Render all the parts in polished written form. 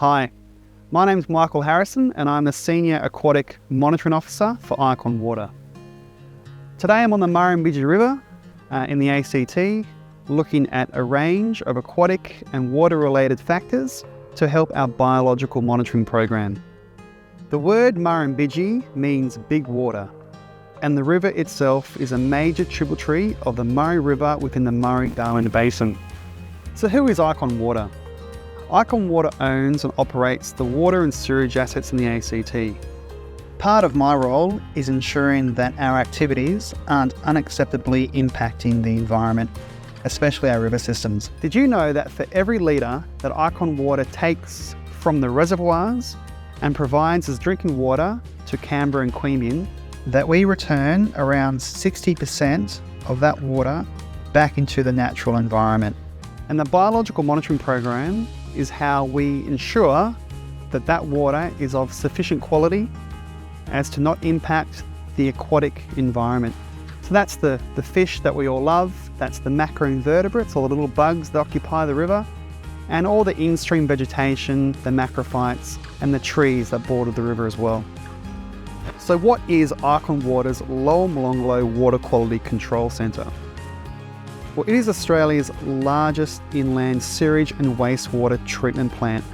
Hi, my name's Michael Harrison and I'm the Senior Aquatic Monitoring Officer for Icon Water. Today I'm on the Murrumbidgee River in the ACT, looking at a range of aquatic and water-related factors to help our biological monitoring program. The word Murrumbidgee means big water, and the river itself is a major tributary of the Murray River within the Murray-Darling Basin. So who is Icon Water? Icon Water owns and operates the water and sewage assets in the ACT. Part of my role is ensuring that our activities aren't unacceptably impacting the environment, especially our river systems. Did you know that for every litre that Icon Water takes from the reservoirs and provides as drinking water to Canberra and Queanbeyan, that we return around 60% of that water back into the natural environment? And the biological monitoring program is how we ensure that that water is of sufficient quality as to not impact the aquatic environment. So that's the fish that we all love, that's the macroinvertebrates, all the little bugs that occupy the river, and all the in-stream vegetation, the macrophytes, and the trees that border the river as well. So what is Icon Water's Lower Molonglo Water Quality Control Centre? Well, it is Australia's largest inland sewage and wastewater treatment plant.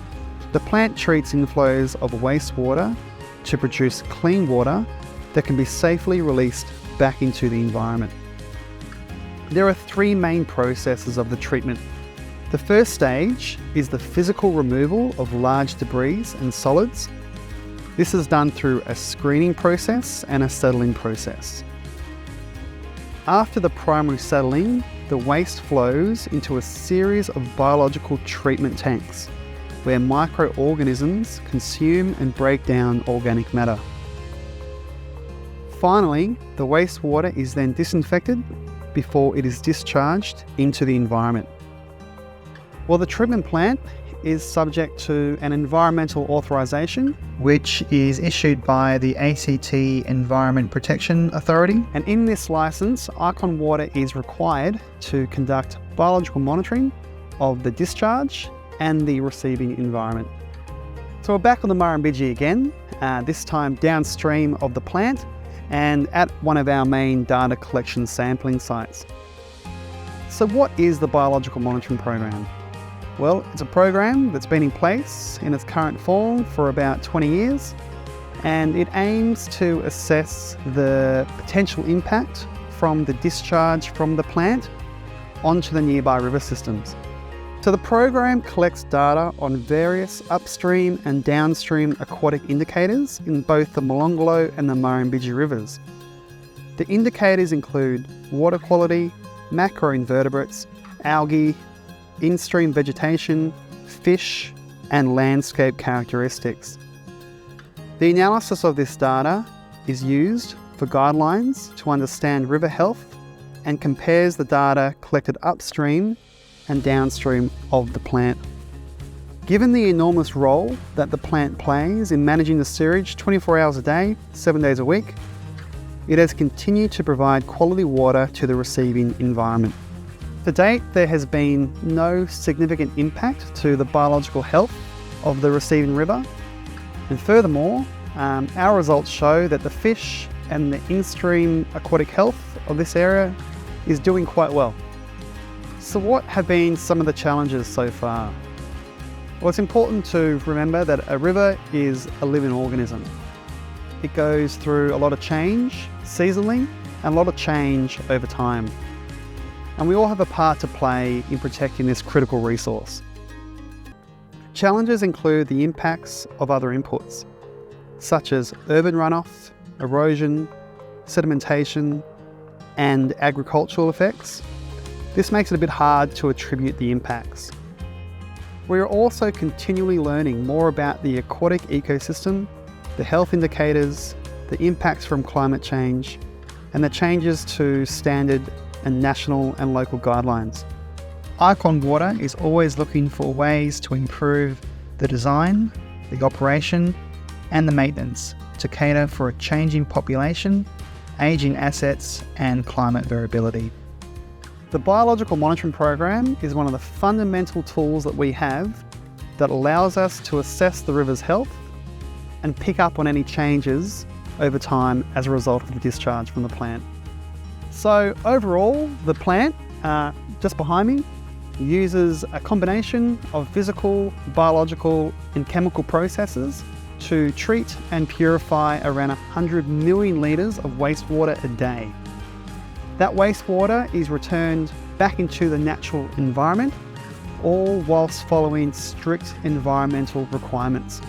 The plant treats inflows of wastewater to produce clean water that can be safely released back into the environment. There are three main processes of the treatment. The first stage is the physical removal of large debris and solids. This is done through a screening process and a settling process. After the primary settling, the waste flows into a series of biological treatment tanks where microorganisms consume and break down organic matter. Finally, the wastewater is then disinfected before it is discharged into the environment. Well, the treatment plant is subject to an environmental authorisation, which is issued by the ACT Environment Protection Authority. And in this licence, Icon Water is required to conduct biological monitoring of the discharge and the receiving environment. So we're back on the Murrumbidgee again, this time downstream of the plant and at one of our main data collection sampling sites. So what is the biological monitoring program? Well, it's a program that's been in place in its current form for about 20 years, and it aims to assess the potential impact from the discharge from the plant onto the nearby river systems. So the program collects data on various upstream and downstream aquatic indicators in both the Molonglo and the Murrumbidgee rivers. The indicators include water quality, macroinvertebrates, algae, in-stream vegetation, fish, and landscape characteristics. The analysis of this data is used for guidelines to understand river health and compares the data collected upstream and downstream of the plant. Given the enormous role that the plant plays in managing the sewage 24 hours a day, 7 days a week, it has continued to provide quality water to the receiving environment. To date, there has been no significant impact to the biological health of the receiving river. And furthermore, our results show that the fish and the in-stream aquatic health of this area is doing quite well. So what have been some of the challenges so far? Well, it's important to remember that a river is a living organism. It goes through a lot of change seasonally and a lot of change over time. And we all have a part to play in protecting this critical resource. Challenges include the impacts of other inputs, such as urban runoff, erosion, sedimentation, and agricultural effects. This makes it a bit hard to attribute the impacts. We are also continually learning more about the aquatic ecosystem, the health indicators, the impacts from climate change, and the changes to standard and national and local guidelines. Icon Water is always looking for ways to improve the design, the operation, and the maintenance to cater for a changing population, ageing assets, and climate variability. The biological monitoring program is one of the fundamental tools that we have that allows us to assess the river's health and pick up on any changes over time as a result of the discharge from the plant. So overall, the plant, just behind me, uses a combination of physical, biological and chemical processes to treat and purify around 100 million litres of wastewater a day. That wastewater is returned back into the natural environment, all whilst following strict environmental requirements.